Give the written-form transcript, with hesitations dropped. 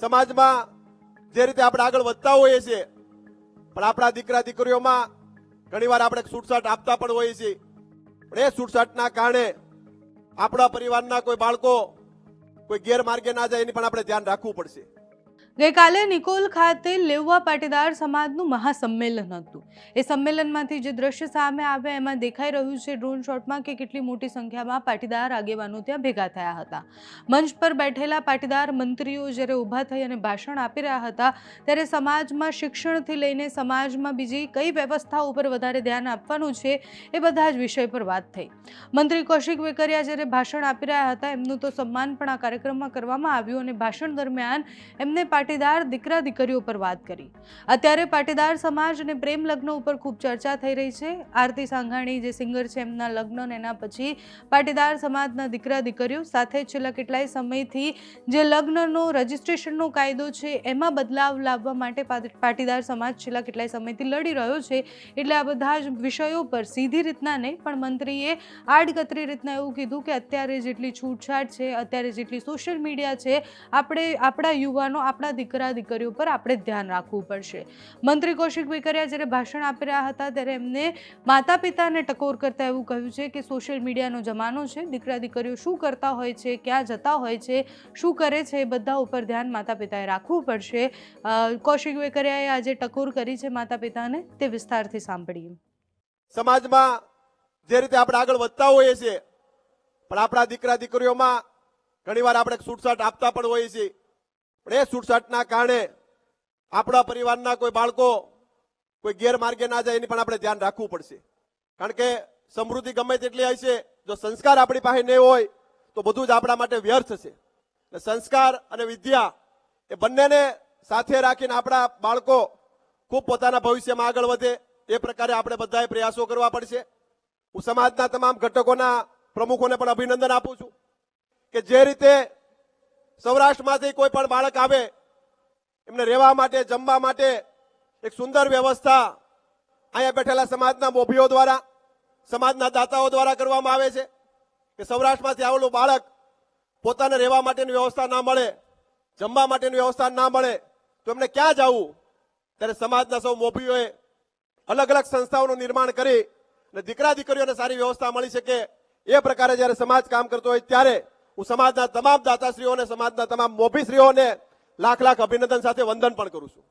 સમાજમાં જે રીતે આપણે આગળ વધતા હોઈએ છીએ પણ આપણા દીકરા દીકરીઓમાં ઘણીવાર આપણે છૂટછાટ આપતા પણ હોઈએ છીએ પણ એ છૂટછાટના કારણે આપણા પરિવારના કોઈ બાળકો કોઈ ગેરમાર્ગે ના જાય એની પણ આપણે ધ્યાન રાખવું પડશે। ગઈકાલે નિકોલ ખાતે લેઉવા પાટીદાર સમાજનું મહાસંમેલન હતું। એ સંમેલનમાંથી જે દ્રશ્ય સામે આવ્યા એમાં દેખાઈ રહ્યું છે ડ્રોન શોટમાં કે કેટલી મોટી સંખ્યામાં પાટીદાર આગેવાનો ત્યાં ભેગા થયા હતા। મંચ પર બેઠેલા પાટીદાર મંત્રીઓ જ્યારે ઊભા થઈ અને ભાષણ આપી રહ્યા હતા ત્યારે સમાજમાં શિક્ષણથી લઈને સમાજમાં બીજી કઈ વ્યવસ્થા ઉપર વધારે ધ્યાન આપવાનું છે એ બધા જ વિષય પર વાત થઈ। મંત્રી કૌશિક વેકરિયા જ્યારે ભાષણ આપી રહ્યા હતા એમનું તો સન્માન પણ આ કાર્યક્રમમાં કરવામાં આવ્યું અને ભાષણ દરમિયાન એમને પાટીદાર દીકરા દીકરીઓ પર વાત કરી। અત્યારે પાટીદાર સમાજ અને પ્રેમ લગ્ન ઉપર ખૂબ ચર્ચા થઈ રહી છે। આરતી સાંઘાણી જે સિંગર છે એમના લગ્ન અને એના પછી પાટીદાર સમાજના દીકરા દીકરીઓ સાથે છેલ્લા કેટલાય સમયથી જે લગ્નનો રજિસ્ટ્રેશનનો કાયદો છે એમાં બદલાવ લાવવા માટે પાટીદાર સમાજ છેલ્લા કેટલાય સમયથી લડી રહ્યો છે। એટલે આ બધા જ વિષયો પર સીધી રીતના નહીં પણ મંત્રીએ આડકતરી રીતના એવું કીધું કે અત્યારે જેટલી છૂટછાટ છે, અત્યારે જેટલી સોશિયલ મીડિયા છે, આપણે આપણા યુવાનો આપણા દીકરા દીકરીઓ પર આપણે ધ્યાન રાખવું પડશે। મંત્રી કૌશિક વેકરિયા જ્યારે ભાષણ આપી રહ્યા હતા ત્યારે એમને માતા પિતાને ટકોર કરતા એવું કહ્યું છે કે સોશિયલ મીડિયાનો જમાનો છે, દીકરા દીકરીઓ શું કરતા હોય છે, ક્યાં જતા હોય છે, શું કરે છે એ બધા ઉપર ધ્યાન માતા પિતાએ રાખવું પડશે। કૌશિક વેકરિયાએ આજે ટકોર કરી છે માતા પિતાને, તે વિસ્તારથી સાંભળીએ। સમાજમાં જે રીતે આપણે આગળ વધતા હોઈએ છીએ પણ આપણા દીકરા દીકરીઓમાં ઘણીવાર આપણે છૂટછાટ આપતા પણ હોઈએ છીએ પણ એ છૂટછાટના કારણે આપણા પરિવારના કોઈ બાળકો કોઈ ગેરમાર્ગે ના જાય એની પણ આપણે ધ્યાન રાખવું પડશે। કારણ કે સમૃદ્ધિ ગમે તેટલી હોય છે, જો સંસ્કાર આપણી પાસે નહીં હોય તો બધું જ આપણા માટે વ્યર્થ છે। સંસ્કાર અને વિદ્યા એ બંનેને સાથે રાખીને આપણા બાળકો ખૂબ પોતાના ભવિષ્યમાં આગળ વધે એ પ્રકારે આપણે બધાએ પ્રયાસો કરવા પડશે। હું સમાજના તમામ ઘટકોના પ્રમુખોને પણ અભિનંદન આપું છું કે જે રીતે સૌરાષ્ટ્રમાંથી કોઈ પણ બાળક આવે એમને રહેવા માટે, જમવા માટે એક સુંદર વ્યવસ્થા અહીંયા બેઠેલા સમાજના મોભીઓ દ્વારા, સમાજના દાતાઓ દ્વારા કરવામાં આવે છે કે સૌરાષ્ટ્રમાંથી આવેલું બાળક પોતાને રહેવા માટેની વ્યવસ્થા ના મળે, જમવા માટેની વ્યવસ્થા ના મળે તો એમને ક્યાં જવું? ત્યારે સમાજના સૌ મોભીઓએ અલગ અલગ સંસ્થાઓનું નિર્માણ કરી અને દીકરા દીકરીઓને સારી વ્યવસ્થા મળી શકે એ પ્રકારે જ્યારે સમાજ કામ કરતો હોય ત્યારે હું સમાજના તમામ દાતાશ્રીઓને, સમાજના તમામ મોભીશ્રીઓને લાખ લાખ અભિનંદન સાથે વંદન પણ કરું છું।